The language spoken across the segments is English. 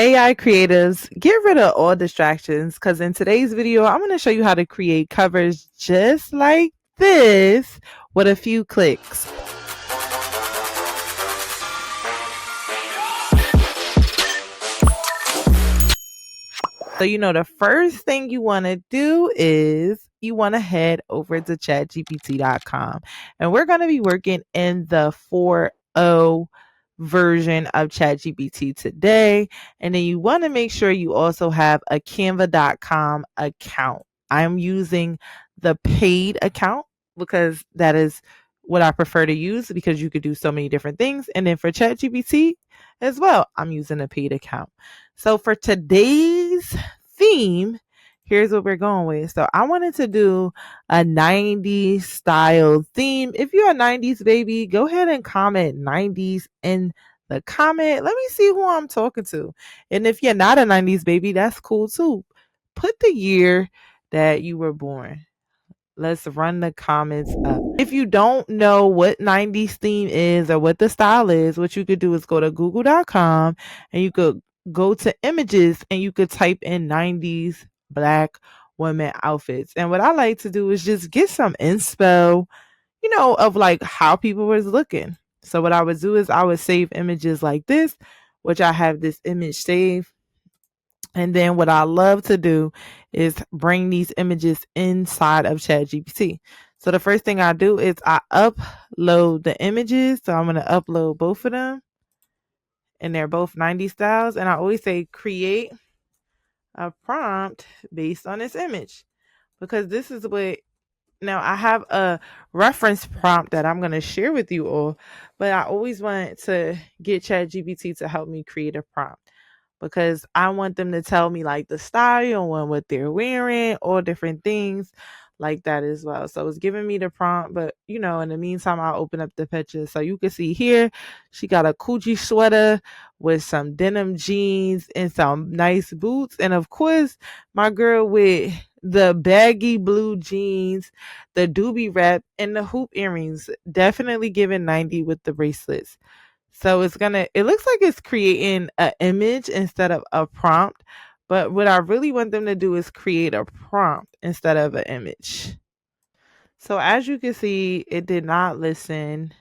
AI creatives, get rid of all distractions because in today's video, I'm going to show you how to create covers just like this with a few clicks. So, the first thing you want to do is you want to head over to chatgpt.com. And we're going to be working in the 4.0 version of ChatGPT today. And then you want to make sure you also have a canva.com account. I'm using the paid account because that is what I prefer to use because you could do so many different things. And then for ChatGPT as well, I'm using a paid account. So for today's theme, here's what we're going with. So I wanted to do a 90s style theme. If you're a 90s baby, go ahead and comment 90s in the comment. Let me see who I'm talking to. And if you're not a 90s baby, that's cool too. Put the year that you were born. Let's run the comments up. If you don't know what 90s theme is or what the style is, what you could do is go to google.com and you could go to images and you could type in 90s black women outfits. And what I like to do is just get some inspo, of like how people was looking. So what I would do is I would save images like this, which I have this image saved. And then what I love to do is bring these images inside of ChatGPT. So the first thing I do is I upload the images. So I'm going to upload both of them. And they're both 90 styles. And I always say create a prompt based on this image. Because this is what, now I have a reference prompt that I'm going to share with you all. But I always want to get ChatGPT to help me create a prompt. Because I want them to tell me like the style and what they're wearing, all different things like that as well. So it's giving me the prompt, but in the meantime, I'll open up the picture. So you can see here, she got a Gucci sweater with some denim jeans and some nice boots. And of course, my girl with the baggy blue jeans, the doobie wrap, and the hoop earrings, definitely giving 90 with the bracelets. So it looks like it's creating an image instead of a prompt. But what I really want them to do is create a prompt instead of an image. So as you can see, it did not listen.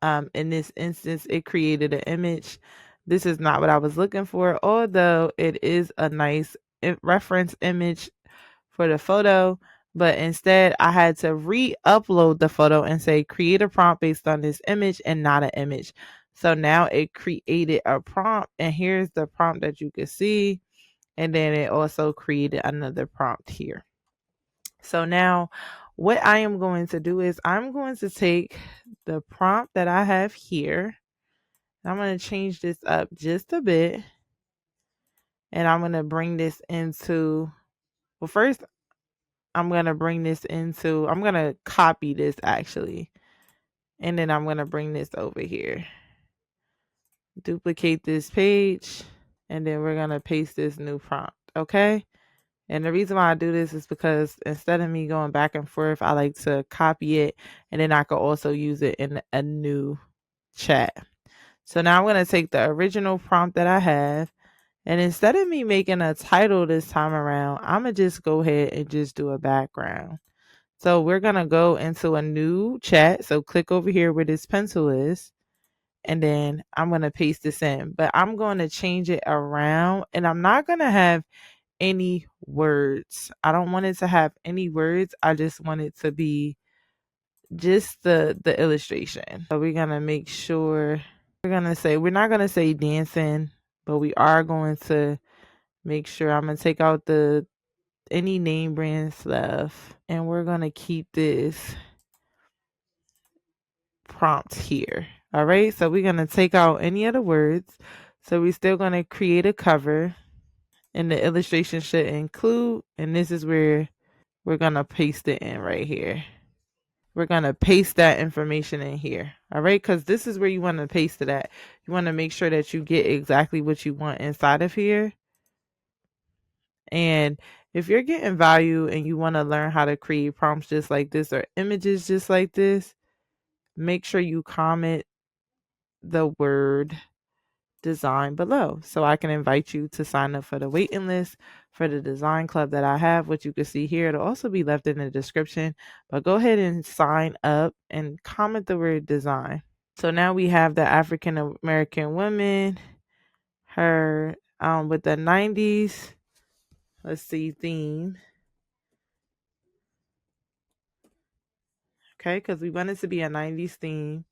In this instance, it created an image. This is not what I was looking for, although it is a nice reference image for the photo. But instead, I had to re-upload the photo and say, create a prompt based on this image and not an image. So now it created a prompt, and here's the prompt that you can see. And then it also created another prompt here. So now what I am going to do is I'm going to take the prompt that I have here. I'm going to change this up just a bit. And I'm going to bring this into, well, first I'm going to copy this actually. And then I'm going to bring this over here. Duplicate this page. And then we're going to paste this new prompt. Okay. And the reason why I do this is because instead of me going back and forth, I like to copy it. And then I could also use it in a new chat. So now I'm going to take the original prompt that I have. And instead of me making a title this time around, I'm going to just go ahead and just do a background. So we're going to go into a new chat. So click over here where this pencil is. And then I'm going to paste this in. But I'm going to change it around. And I'm not going to have any words. I don't want it to have any words. I just want it to be just the illustration. So we're going to make sure, we're not going to say dancing, but we are going to make sure I'm going to take out any name brand stuff, and we're going to keep this prompt here. All right. So we're going to take out any of the words. So we're still going to create a cover, and the illustration should include, and this is where we're going to paste it in right here. We're going to paste that information in here. All right. Because this is where you want to paste it at. You want to make sure that you get exactly what you want inside of here. And if you're getting value and you want to learn how to create prompts just like this or images just like this, make sure you comment the word design below. So I can invite you to sign up for the waiting list for the design club that I have, which you can see here. It'll also be left in the description, but go ahead and sign up and comment the word design. So now we have the African American woman, her with the 90s, let's see, theme. Okay, because we want it to be a 90s theme.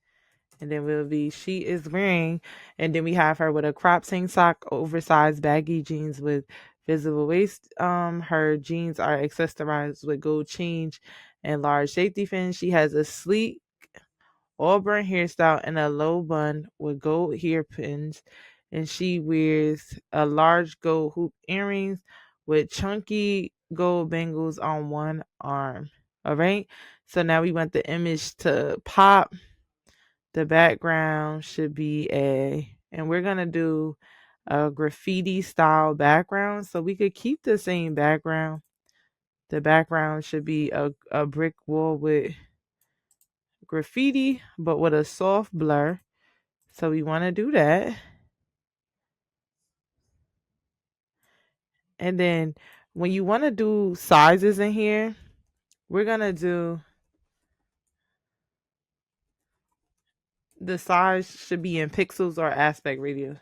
And then we'll be, she is wearing, and then we have her with a crop tank sock, oversized baggy jeans with visible waist. Her jeans are accessorized with gold chains and large safety fins. She has a sleek auburn hairstyle and a low bun with gold hairpins. And she wears a large gold hoop earrings with chunky gold bangles on one arm. All right. So now we want the image to pop. The background should be and we're going to do a graffiti style background. So we could keep the same background. The background should be a brick wall with graffiti, but with a soft blur. So we want to do that. And then when you want to do sizes in here, we're going to do the size should be in pixels or aspect ratio.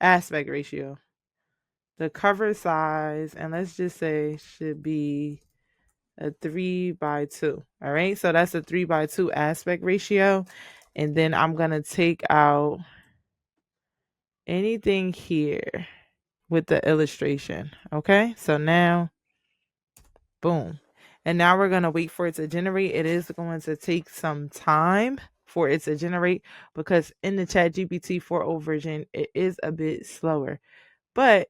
Aspect ratio. The cover size, and let's just say should be a 3:2. All right. So that's a 3:2 aspect ratio. And then I'm going to take out anything here with the illustration. Okay. So now, boom. And now we're going to wait for it to generate. It is going to take some time for it to generate because in the ChatGPT 4.0 version, it is a bit slower. But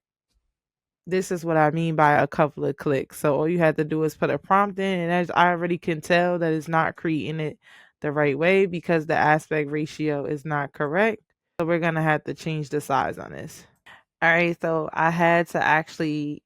this is what I mean by a couple of clicks. So all you have to do is put a prompt in, and as I already can tell that it's not creating it the right way because the aspect ratio is not correct. So we're going to have to change the size on this. All right, so I had to actually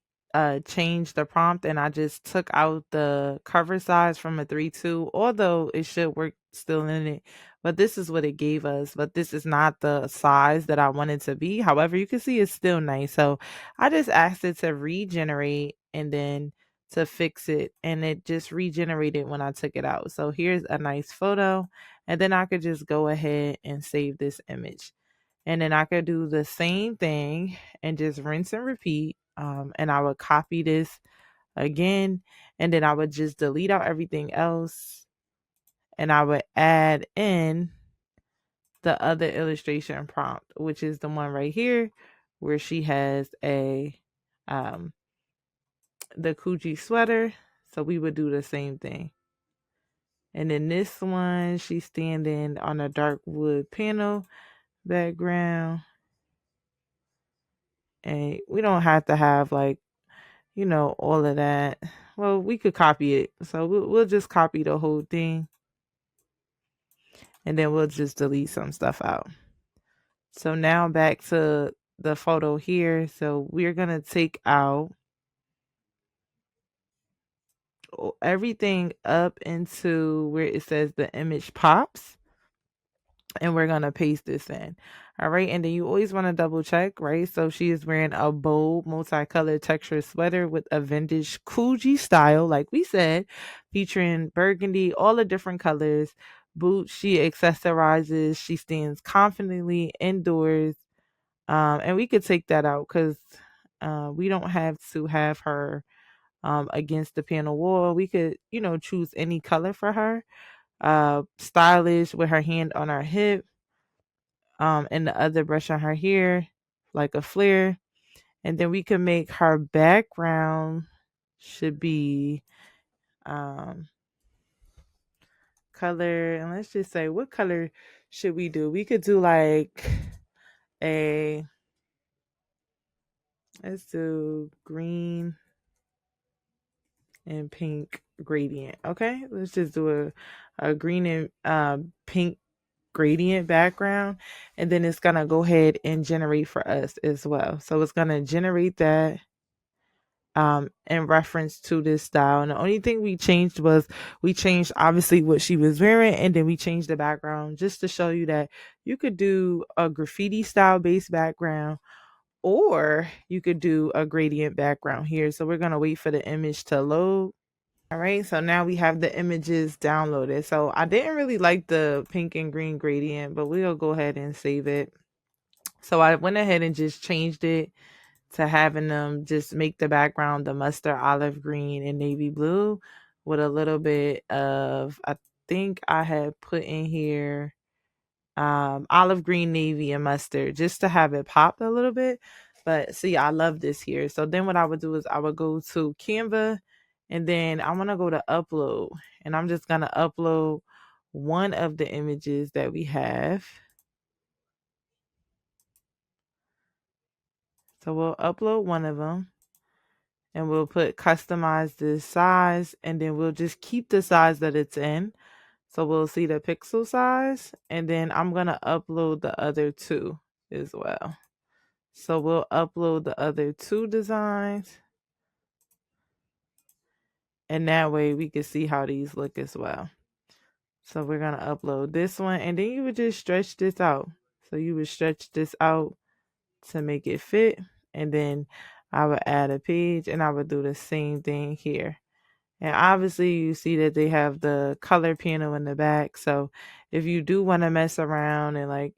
change the prompt, and I just took out the cover size from a 3:2, although it should work still in it. But this is what it gave us. But this is not the size that I wanted to be. However, you can see it's still nice. So I just asked it to regenerate and then to fix it, and it just regenerated when I took it out. So here's a nice photo, and then I could just go ahead and save this image. And then I could do the same thing and just rinse and repeat. And I would copy this again. And then I would just delete out everything else. And I would add in the other illustration prompt, which is the one right here where she has the Coogee sweater. So we would do the same thing. And then this one, she's standing on a dark wood panel background. And we don't have to have all of that. Well, we could copy it. So we'll just copy the whole thing. And then we'll just delete some stuff out. So now back to the photo here. So we're going to take out everything up into where it says the image pops. And we're going to paste this in. All right. And then you always want to double check, right? So she is wearing a bold multicolored textured sweater with a vintage Coogee style, like we said, featuring burgundy, all the different colors. Boots, she accessorizes. She stands confidently indoors. And we could take that out because we don't have to have her against the panel wall. We could, choose any color for her. Stylish with her hand on her hip. And the other brush on her hair, like a flare. And then we can make her background should be color. And let's just say, what color should we do? We could do let's do green and pink gradient. Okay, let's just do a green and pink gradient background, and then it's gonna go ahead and generate for us as well. So it's gonna generate that. in reference to this style. And the only thing we changed was we changed obviously what she was wearing, and then we changed the background just to show you that you could do a graffiti style based background, or you could do a gradient background here. So we're going to wait for the image to load. All right, so now we have the images downloaded. So I didn't really like the pink and green gradient, but we'll go ahead and save it. So I went ahead and just changed it to having them just make the background the mustard, olive green, and navy blue with a little bit of, I think I had put in here olive green, navy, and mustard just to have it pop a little bit. But see, I love this here. So then what I would do is I would go to Canva, and then I want to go to upload, and I'm just going to upload one of the images that we have. So we'll upload one of them, and we'll put customize this size, and then we'll just keep the size that it's in. So we'll see the pixel size, and then I'm going to upload the other two as well. So we'll upload the other two designs, and that way we can see how these look as well. So we're going to upload this one, and then you would just stretch this out. So you would stretch this out to make it fit, and then I would add a page, and I would do the same thing here. And obviously you see that they have the color panel in the back. So if you do want to mess around and like,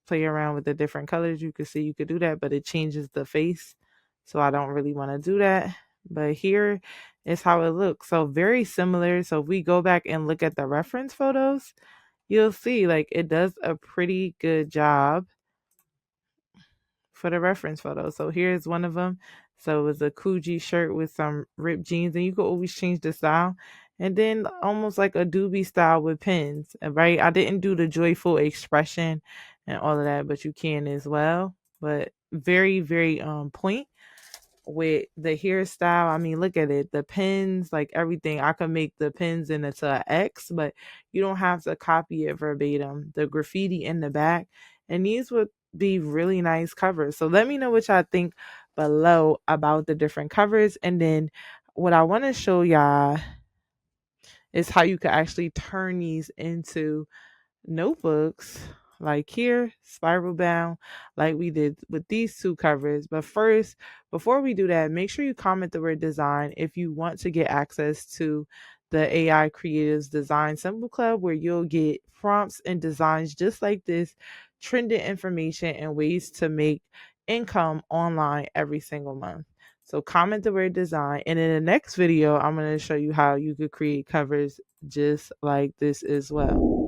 play around with the different colors, you could do that, but it changes the face. So I don't really want to do that. But here is how it looks. So very similar. So if we go back and look at the reference photos, you'll see like it does a pretty good job for the reference photo. So here's one of them. So it was a Coogee shirt with some ripped jeans, and you could always change the style. And then almost like a doobie style with pins, right? I didn't do the joyful expression and all of that, but you can as well. But very, very point with the hairstyle. I mean, look at it. The pins, like everything. I could make the pins into an X, but you don't have to copy it verbatim. The graffiti in the back. And these would be really nice covers. So let me know what y'all think below about the different covers. And then what I want to show y'all is how you could actually turn these into notebooks, like here, spiral bound, like we did with these two covers. But first, before we do that, make sure you comment the word design if you want to get access to the AI Creatives Design Symbol Club, where you'll get prompts and designs just like this, trending information, and ways to make income online every single month. So comment the word design, and in the next video, I'm going to show you how you could create covers just like this as well.